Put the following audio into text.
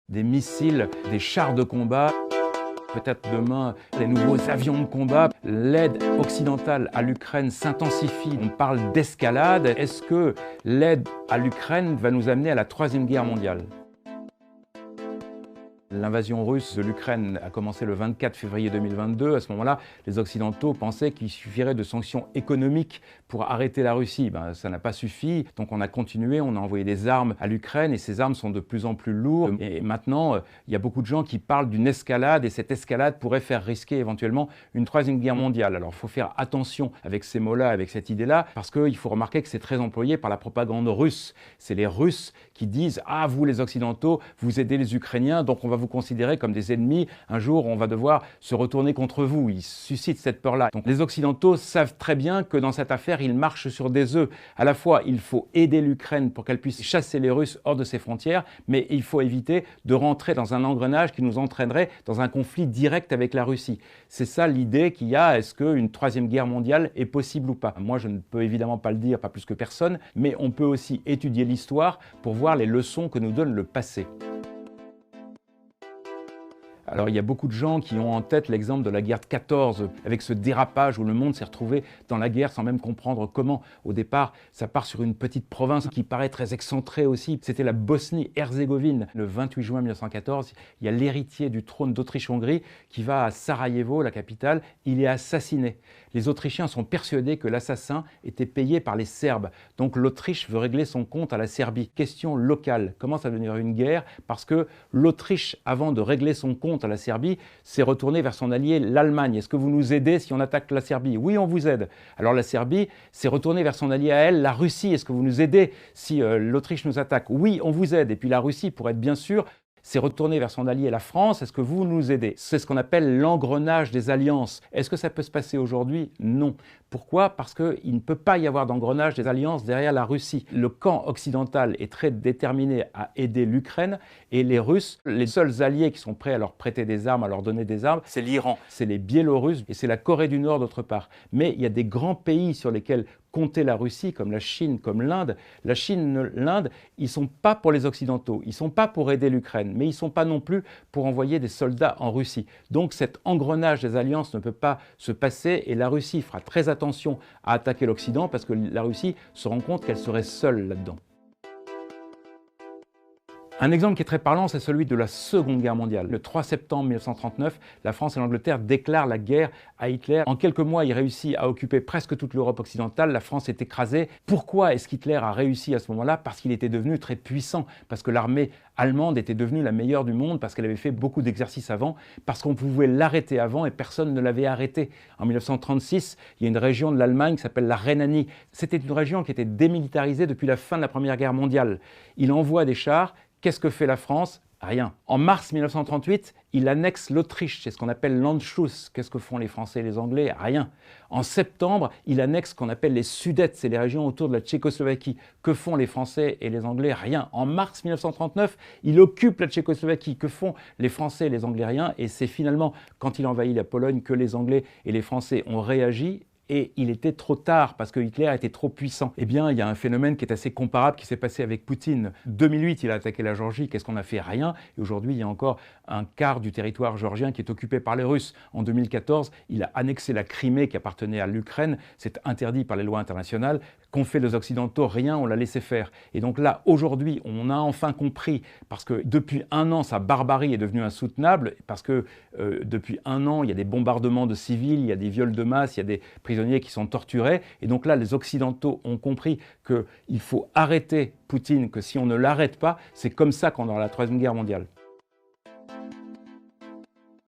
des missiles, des chars de combat. Peut-être demain, les nouveaux avions de combat. L'aide occidentale à l'Ukraine s'intensifie. On parle d'escalade. Est-ce que l'aide à l'Ukraine va nous amener à la Troisième Guerre mondiale ? L'invasion russe de l'Ukraine a commencé le 24 février 2022. À ce moment-là, les Occidentaux pensaient qu'il suffirait de sanctions économiques pour arrêter la Russie. Ça n'a pas suffi, donc on a continué, on a envoyé des armes à l'Ukraine et ces armes sont de plus en plus lourdes. Et maintenant, il y a beaucoup de gens qui parlent d'une escalade et cette escalade pourrait faire risquer éventuellement une Troisième Guerre mondiale. Alors il faut faire attention avec ces mots-là, avec cette idée-là, parce qu'il faut remarquer que c'est très employé par la propagande russe. C'est les Russes qui disent « Ah, vous les Occidentaux, vous aidez les Ukrainiens, donc on va vous considérer comme des ennemis. Un jour, on va devoir se retourner contre vous. » Ils suscitent cette peur-là. Donc les Occidentaux savent très bien que dans cette affaire, ils marchent sur des œufs. À la fois, il faut aider l'Ukraine pour qu'elle puisse chasser les Russes hors de ses frontières, mais il faut éviter de rentrer dans un engrenage qui nous entraînerait dans un conflit direct avec la Russie. C'est ça l'idée qu'il y a. Est-ce qu'une Troisième Guerre mondiale est possible ou pas? Moi, je ne peux évidemment pas le dire, pas plus que personne, mais on peut aussi étudier l'histoire pour voir les leçons que nous donne le passé. Alors il y a beaucoup de gens qui ont en tête l'exemple de la guerre de 14, avec ce dérapage où le monde s'est retrouvé dans la guerre sans même comprendre comment. Au départ, ça part sur une petite province qui paraît très excentrée aussi. C'était la Bosnie-Herzégovine. Le 28 juin 1914, il y a l'héritier du trône d'Autriche-Hongrie qui va à Sarajevo, la capitale. Il est assassiné. Les Autrichiens sont persuadés que l'assassin était payé par les Serbes. Donc l'Autriche veut régler son compte à la Serbie. Question locale. Commence à devenir une guerre parce que l'Autriche, avant de régler son compte à la Serbie, s'est retournée vers son allié l'Allemagne. Est-ce que vous nous aidez si on attaque la Serbie? Oui, on vous aide. Alors la Serbie s'est retournée vers son allié à elle, la Russie. Est-ce que vous nous aidez si l'Autriche nous attaque? Oui, on vous aide. Et puis la Russie, pour être bien sûr, s'est retournée vers son allié la France. Est-ce que vous nous aidez? C'est ce qu'on appelle l'engrenage des alliances. Est-ce que ça peut se passer aujourd'hui? Non. Pourquoi? Parce qu'il ne peut pas y avoir d'engrenage des alliances derrière la Russie. Le camp occidental est très déterminé à aider l'Ukraine et les Russes, les seuls alliés qui sont prêts à leur prêter des armes, à leur donner des armes, c'est l'Iran, c'est les Biélorusses et c'est la Corée du Nord d'autre part. Mais il y a des grands pays sur lesquels compter la Russie, comme la Chine, comme l'Inde. La Chine, l'Inde, ils ne sont pas pour les Occidentaux, ils ne sont pas pour aider l'Ukraine, mais ils ne sont pas non plus pour envoyer des soldats en Russie. Donc cet engrenage des alliances ne peut pas se passer et la Russie fera très attention à attaquer l'Occident parce que la Russie se rend compte qu'elle serait seule là-dedans. Un exemple qui est très parlant, c'est celui de la Seconde Guerre mondiale. Le 3 septembre 1939, la France et l'Angleterre déclarent la guerre à Hitler. En quelques mois, il réussit à occuper presque toute l'Europe occidentale. La France est écrasée. Pourquoi est-ce qu'Hitler a réussi à ce moment-là? Parce qu'il était devenu très puissant, parce que l'armée allemande était devenue la meilleure du monde, parce qu'elle avait fait beaucoup d'exercices avant, parce qu'on pouvait l'arrêter avant et personne ne l'avait arrêté. En 1936, il y a une région de l'Allemagne qui s'appelle la Rhénanie. C'était une région qui était démilitarisée depuis la fin de la Première Guerre mondiale. Il envoie des chars. Qu'est-ce que fait la France? Rien. En mars 1938, il annexe l'Autriche, c'est ce qu'on appelle l'Anschluss. Qu'est-ce que font les Français et les Anglais? Rien. En septembre, il annexe ce qu'on appelle les Sudètes, c'est les régions autour de la Tchécoslovaquie. Que font les Français et les Anglais? Rien. En mars 1939, il occupe la Tchécoslovaquie. Que font les Français et les Anglais? Rien. Et c'est finalement, quand il envahit la Pologne, que les Anglais et les Français ont réagi. Et il était trop tard parce que Hitler était trop puissant. Eh bien, il y a un phénomène qui est assez comparable qui s'est passé avec Poutine. 2008, il a attaqué la Géorgie. Qu'est-ce qu'on a fait? Rien. Et aujourd'hui, il y a encore un quart du territoire géorgien qui est occupé par les Russes. En 2014, il a annexé la Crimée qui appartenait à l'Ukraine. C'est interdit par les lois internationales. Qu'ont fait les Occidentaux? Rien, on l'a laissé faire. Et donc là, aujourd'hui, on a enfin compris, parce que depuis un an, sa barbarie est devenue insoutenable, parce que depuis un an, il y a des bombardements de civils, il y a des viols de masse, il y a des prisonniers qui sont torturés. Et donc là, les Occidentaux ont compris qu'il faut arrêter Poutine, que si on ne l'arrête pas, c'est comme ça qu'on aura la Troisième Guerre mondiale.